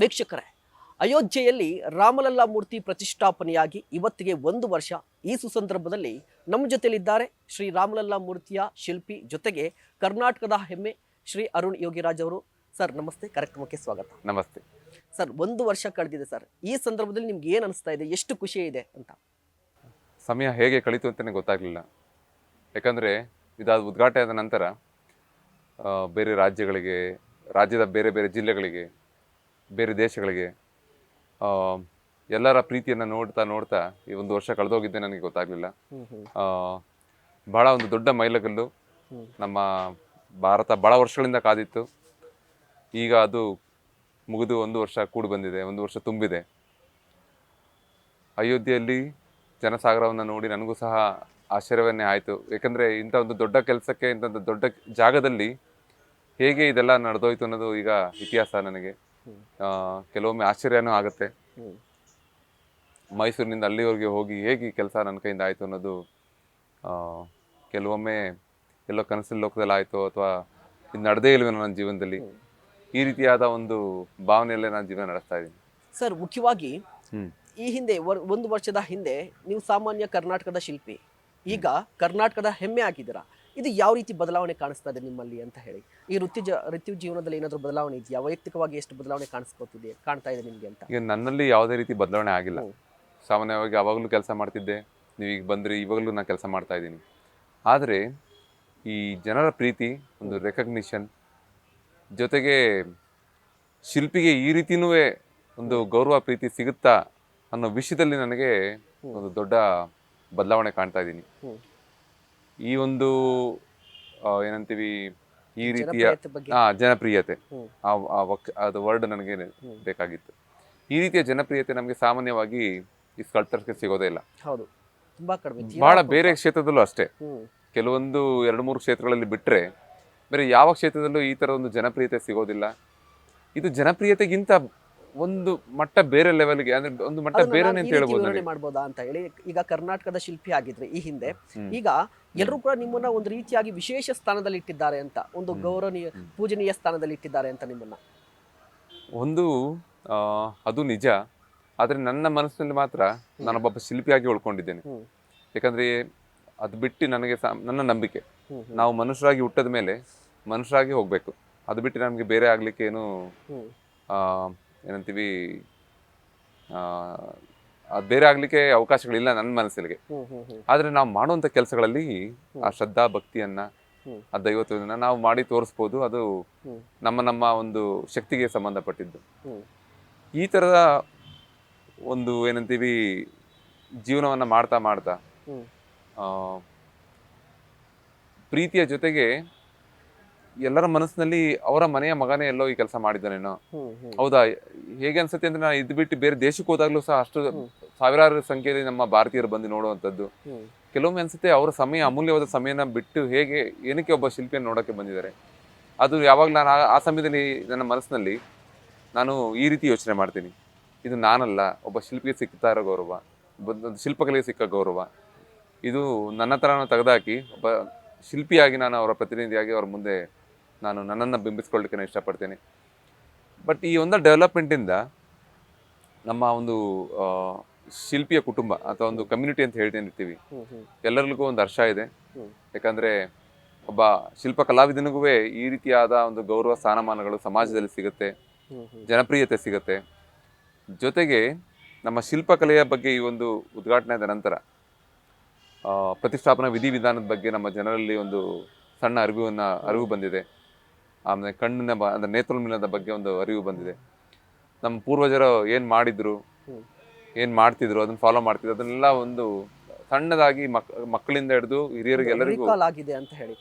ವೀಕ್ಷಕರೇ, ಅಯೋಧ್ಯೆಯಲ್ಲಿ ರಾಮಲಲ್ಲಾ ಮೂರ್ತಿ ಪ್ರತಿಷ್ಠಾಪನೆಯಾಗಿ ಇವತ್ತಿಗೆ 1 ವರ್ಷ. ಈ ಸುಸಂದರ್ಭದಲ್ಲಿ ನಮ್ಮ ಜೊತೆಲಿದ್ದಾರೆ ಶ್ರೀ ರಾಮಲಲ್ಲಾ ಮೂರ್ತಿಯ ಶಿಲ್ಪಿ, ಜೊತೆಗೆ ಕರ್ನಾಟಕದ ಹೆಮ್ಮೆ ಶ್ರೀ ಅರುಣ್ ಯೋಗಿರಾಜ್ ಅವರು. ಸರ್ ನಮಸ್ತೆ, ಕಾರ್ಯಕ್ರಮಕ್ಕೆ ಸ್ವಾಗತ. ನಮಸ್ತೆ ಸರ್, 1 ವರ್ಷ ಕಳೆದಿದೆ ಸರ್. ಈ ಸಂದರ್ಭದಲ್ಲಿ ನಿಮ್ಗೆ ಏನು ಅನಿಸ್ತಾ ಇದೆ, ಎಷ್ಟು ಖುಷಿ ಇದೆ ಅಂತ? ಸಮಯ ಹೇಗೆ ಕಳೀತು ಅಂತಲೇ ಗೊತ್ತಾಗಲಿಲ್ಲ. ಯಾಕಂದರೆ ಇದಾದ ಉದ್ಘಾಟನೆ ಆದ ನಂತರ ಬೇರೆ ರಾಜ್ಯಗಳಿಗೆ, ರಾಜ್ಯದ ಬೇರೆ ಬೇರೆ ಜಿಲ್ಲೆಗಳಿಗೆ, ಬೇರೆ ದೇಶಗಳಿಗೆ ಎಲ್ಲರ ಪ್ರೀತಿಯನ್ನು ನೋಡ್ತಾ ನೋಡ್ತಾ ಈ 1 ವರ್ಷ ಕಳೆದೋಗಿದ್ದೆ ನನಗೆ ಗೊತ್ತಾಗಲಿಲ್ಲ. ಬಹಳ ಒಂದು ದೊಡ್ಡ ಮೈಲುಗಲ್ಲು. ನಮ್ಮ ಭಾರತ ಭಾಳ ವರ್ಷಗಳಿಂದ ಕಾದಿತ್ತು. ಈಗ ಅದು ಮುಗಿದು 1 ವರ್ಷ ಕೂಡಿ ಬಂದಿದೆ, 1 ವರ್ಷ ತುಂಬಿದೆ. ಅಯೋಧ್ಯೆಯಲ್ಲಿ ಜನಸಾಗರವನ್ನು ನೋಡಿ ನನಗೂ ಸಹ ಆಶ್ಚರ್ಯವನ್ನೇ ಆಯಿತು. ಏಕೆಂದರೆ ಇಂಥ ಒಂದು ದೊಡ್ಡ ಕೆಲಸಕ್ಕೆ, ಇಂಥ ಒಂದು ದೊಡ್ಡ ಜಾಗದಲ್ಲಿ ಹೇಗೆ ಇದೆಲ್ಲ ನಡೆದೋಯ್ತು ಅನ್ನೋದು ಈಗ ಇತಿಹಾಸ ನನಗೆ. ಕೆಲವೊಮ್ಮೆ ಆಶ್ಚರ್ಯನೂ ಆಗುತ್ತೆ. ಮೈಸೂರಿನಿಂದ ಅಲ್ಲಿವರೆಗೆ ಹೋಗಿ ಹೇಗೆ ಈ ಕೆಲಸ ನನ್ನ ಕೈಯಿಂದ ಆಯಿತು ಅನ್ನೋದು ಕೆಲವೊಮ್ಮೆ ಎಲ್ಲೋ ಕನಸಿನ ಲೋಕದಲ್ಲಿ ಆಯಿತು, ಅಥವಾ ಇದು ನಡೆದೇ ಇಲ್ವೇನೋ ನನ್ನ ಜೀವನದಲ್ಲಿ. ಈ ರೀತಿಯಾದ ಒಂದು ಭಾವನೆಯಲ್ಲೇ ನಾನು ಜೀವನ ನಡೆಸ್ತಾ ಇದ್ದೀನಿ. ಸರ್, ಮುಖ್ಯವಾಗಿ ಈ ಹಿಂದೆ 1 ವರ್ಷದ ಹಿಂದೆ ನೀವು ಸಾಮಾನ್ಯ ಕರ್ನಾಟಕದ ಶಿಲ್ಪಿ, ಈಗ ಕರ್ನಾಟಕದ ಹೆಮ್ಮೆ ಆಗಿದ್ದೀರಾ. ಇದು ಯಾವ ರೀತಿ ಬದಲಾವಣೆ ಕಾಣಿಸ್ತಾ ಇದೆ ನಿಮ್ಮಲ್ಲಿ ಅಂತ ಹೇಳಿ? ಈ ವೃತ್ತಿ ಜೀವನದಲ್ಲಿ ಏನಾದರೂ ಬದಲಾವಣೆ ಇದೆಯಾ? ವೈಯಕ್ತಿಕವಾಗಿ ಎಷ್ಟು ಬದಲಾವಣೆ ಕಾಣ್ತಾ ಇದೆ ನಿಮಗೆ ಅಂತ? ಈಗ ನನ್ನಲ್ಲಿ ಯಾವುದೇ ರೀತಿ ಬದಲಾವಣೆ ಆಗಿಲ್ಲ. ಸಾಮಾನ್ಯವಾಗಿ ಅವಾಗಲೂ ಕೆಲಸ ಮಾಡ್ತಿದ್ದೆ, ನೀವು ಈಗ ಬಂದರೆ ಇವಾಗಲೂ ನಾನು ಕೆಲಸ ಮಾಡ್ತಾ ಇದ್ದೀನಿ. ಆದರೆ ಈ ಜನರ ಪ್ರೀತಿ, ಒಂದು ರೆಕಗ್ನಿಷನ್, ಜೊತೆಗೆ ಶಿಲ್ಪಿಗೆ ಈ ರೀತಿಯೂ ಒಂದು ಗೌರವ ಪ್ರೀತಿ ಸಿಗುತ್ತಾ ಅನ್ನೋ ವಿಷಯದಲ್ಲಿ ನನಗೆ ಒಂದು ದೊಡ್ಡ ಬದಲಾವಣೆ ಕಾಣ್ತಾ ಇದ್ದೀನಿ. ಈ ಒಂದು ಏನಂತೀವಿ, ಈ ರೀತಿಯ ಜನಪ್ರಿಯತೆ, ಅದು ವರ್ಡ್ ನನಗೆ ಬೇಕಾಗಿತ್ತು. ಈ ರೀತಿಯ ಜನಪ್ರಿಯತೆ ನಮಗೆ ಸಾಮಾನ್ಯವಾಗಿ ಈ ಸ್ಕಲ್ಪ್ಟರ್ಸ್ಗೆ ಸಿಗೋದೇ ಇಲ್ಲ. ಹೌದು, ತುಂಬಾ ಕಡಿಮೆ. ಬಹಳ ಬೇರೆ ಕ್ಷೇತ್ರದಲ್ಲೂ ಅಷ್ಟೇ, ಕೆಲವೊಂದು 2-3 ಕ್ಷೇತ್ರಗಳಲ್ಲಿ ಬಿಟ್ಟರೆ ಬೇರೆ ಯಾವ ಕ್ಷೇತ್ರದಲ್ಲೂ ಈ ಥರ ಒಂದು ಜನಪ್ರಿಯತೆ ಸಿಗೋದಿಲ್ಲ. ಇದು ಜನಪ್ರಿಯತೆಗಿಂತ ಒಂದು ಮಟ್ಟ ಬೇರೆ ಲೆವೆಲ್ಗೆ, ಅಂದ್ರೆ ಒಂದು ಮಟ್ಟ ಬೇರೆ ಅಂತ ಹೇಳ್ಬೋದು. ಮಾಡ್ಬೋದಾ ಅಂತ ಹೇಳಿ, ಈಗ ಕರ್ನಾಟಕದ ಶಿಲ್ಪಿ ಆಗಿದ್ರೆ ಈ ಹಿಂದೆ, ಈಗ ಎಲ್ಲರೂ ಕೂಡ ನಿಮ್ಮನ್ನ ಒಂದು ರೀತಿಯಾಗಿ ವಿಶೇಷ ಸ್ಥಾನದಲ್ಲಿ ಇಟ್ಟಿದ್ದಾರೆ ಅಂತ, ಒಂದು ಗೌರವನೀಯ ಪೂಜನೀಯ ಸ್ಥಾನದಲ್ಲಿ ಇಟ್ಟಿದ್ದಾರೆ ಅಂತ ನಿಮ್ಮನ್ನ. ಒಂದು ಅದು ನಿಜ. ಆದರೆ ನನ್ನ ಮನಸ್ಸಿನಲ್ಲಿ ಮಾತ್ರ ನಾನೊಬ್ಬ ಶಿಲ್ಪಿಯಾಗಿ ಉಳ್ಕೊಂಡಿದ್ದೇನೆ. ಯಾಕಂದ್ರೆ ಅದು ಬಿಟ್ಟು ನನಗೆ ನನ್ನ ನಂಬಿಕೆ, ನಾವು ಮನುಷ್ಯರಾಗಿ ಹುಟ್ಟದ ಮೇಲೆ ಮನುಷ್ಯರಾಗಿ ಹೋಗ್ಬೇಕು. ಅದು ಬಿಟ್ಟು ನಮಗೆ ಬೇರೆ ಆಗ್ಲಿಕ್ಕೆ ಏನು ಏನಂತೀವಿ, ಅದು ಬೇರೆ ಆಗ್ಲಿಕ್ಕೆ ಅವಕಾಶಗಳಿಲ್ಲ ನನ್ನ ಮನಸ್ಸಿಗೆ. ಆದ್ರೆ ನಾವು ಮಾಡುವಂತ ಕೆಲಸಗಳಲ್ಲಿ ಆ ಶ್ರದ್ಧಾ ಭಕ್ತಿಯನ್ನ, ಆ ದೈವತ್ವವನ್ನ ನಾವು ಮಾಡಿ ತೋರಿಸ್ಬೋದು. ಅದು ನಮ್ಮ ಒಂದು ಶಕ್ತಿಗೆ ಸಂಬಂಧಪಟ್ಟಿದ್ದು. ಈ ತರದ ಒಂದು ಏನಂತೀವಿ ಜೀವನವನ್ನ ಮಾಡ್ತಾ ಮಾಡ್ತಾ ಪ್ರೀತಿಯ ಜೊತೆಗೆ ಎಲ್ಲರ ಮನಸ್ಸಿನಲ್ಲಿ ಅವರ ಮನೆಯ ಮಗನೇ ಎಲ್ಲೋ ಈ ಕೆಲಸ ಮಾಡಿದ್ದಾನೇನೋ, ಹೌದಾ, ಹೇಗೆ ಅನ್ಸುತ್ತೆ ಅಂದ್ರೆ, ನಾನು ಇದು ಬಿಟ್ಟು ಬೇರೆ ದೇಶಕ್ಕೆ ಹೋದಾಗ್ಲೂ ಸಹ ಅಷ್ಟು ಸಾವಿರಾರು ಸಂಖ್ಯೆಯಲ್ಲಿ ನಮ್ಮ ಭಾರತೀಯರು ಬಂದು ನೋಡುವಂಥದ್ದು. ಕೆಲವೊಮ್ಮೆ ಅನ್ಸುತ್ತೆ ಅವರ ಸಮಯ, ಅಮೂಲ್ಯವಾದ ಸಮಯನ ಬಿಟ್ಟು ಹೇಗೆ ಏನಕ್ಕೆ ಒಬ್ಬ ಶಿಲ್ಪಿಯನ್ನು ನೋಡೋಕ್ಕೆ ಬಂದಿದ್ದಾರೆ. ಅದು ಯಾವಾಗ ನಾನು ಆ ಸಮಯದಲ್ಲಿ ನನ್ನ ಮನಸ್ಸಿನಲ್ಲಿ ನಾನು ಈ ರೀತಿ ಯೋಚನೆ ಮಾಡ್ತೀನಿ, ಇದು ನಾನಲ್ಲ, ಒಬ್ಬ ಶಿಲ್ಪಿಗೆ ಸಿಗ್ತಾ ಇರೋ ಗೌರವ, ಒಂದು ಶಿಲ್ಪಕಲೆಗೆ ಸಿಕ್ಕ ಗೌರವ, ಇದು ನನ್ನ ಥರ ತೆಗೆದಾಕಿ ಒಬ್ಬ ಶಿಲ್ಪಿಯಾಗಿ ನಾನು ಅವರ ಪ್ರತಿನಿಧಿಯಾಗಿ ಅವ್ರ ಮುಂದೆ ನಾನು ನನ್ನನ್ನು ಬಿಂಬಿಸ್ಕೊಳ್ಳಿಕ್ಕೆ ನಾನು ಇಷ್ಟಪಡ್ತೇನೆ. ಬಟ್ ಈ ಒಂದು ಡೆವಲಪ್ಮೆಂಟಿಂದ ನಮ್ಮ ಒಂದು ಶಿಲ್ಪಿಯ ಕುಟುಂಬ ಅಥವಾ ಒಂದು ಕಮ್ಯುನಿಟಿ ಅಂತ ಹೇಳ್ತೇನಿರ್ತೀವಿ, ಎಲ್ಲರಿಗೂ ಒಂದು ಹರ್ಷ ಇದೆ. ಯಾಕಂದರೆ ಒಬ್ಬ ಶಿಲ್ಪ ಕಲಾವಿದನಿಗೂ ಈ ರೀತಿಯಾದ ಒಂದು ಗೌರವ ಸ್ಥಾನಮಾನಗಳು ಸಮಾಜದಲ್ಲಿ ಸಿಗುತ್ತೆ, ಜನಪ್ರಿಯತೆ ಸಿಗುತ್ತೆ. ಜೊತೆಗೆ ನಮ್ಮ ಶಿಲ್ಪಕಲೆಯ ಬಗ್ಗೆ ಈ ಒಂದು ಉದ್ಘಾಟನೆ ಆದ ನಂತರ ಪ್ರತಿಷ್ಠಾಪನಾ ವಿಧಿವಿಧಾನದ ಬಗ್ಗೆ ನಮ್ಮ ಜನರಲ್ಲಿ ಒಂದು ಸಣ್ಣ ಅರಿವು ಬಂದಿದೆ. ಆಮೇಲೆ ಕಣ್ಣಿನ ಅಂದರೆ ನೇತ್ರೋನ್ಮಿಲನದ ಬಗ್ಗೆ ಒಂದು ಅರಿವು ಬಂದಿದೆ. ನಮ್ಮ ಪೂರ್ವಜರು ಏನು ಮಾಡಿದ್ರು, ಏನು ಮಾಡ್ತಿದ್ರು, ಅದನ್ನು ಫಾಲೋ ಮಾಡ್ತಿದ್ರು, ಅದನ್ನೆಲ್ಲ ಒಂದು ಸಣ್ಣದಾಗಿ ಮಕ್ಕಳಿಂದ ಹಿಡಿದು ಹಿರಿಯರಿಗೆ ಎಲ್ಲರಿಗೂ ಆಗಿದೆ ಅಂತ ಹೇಳಿ.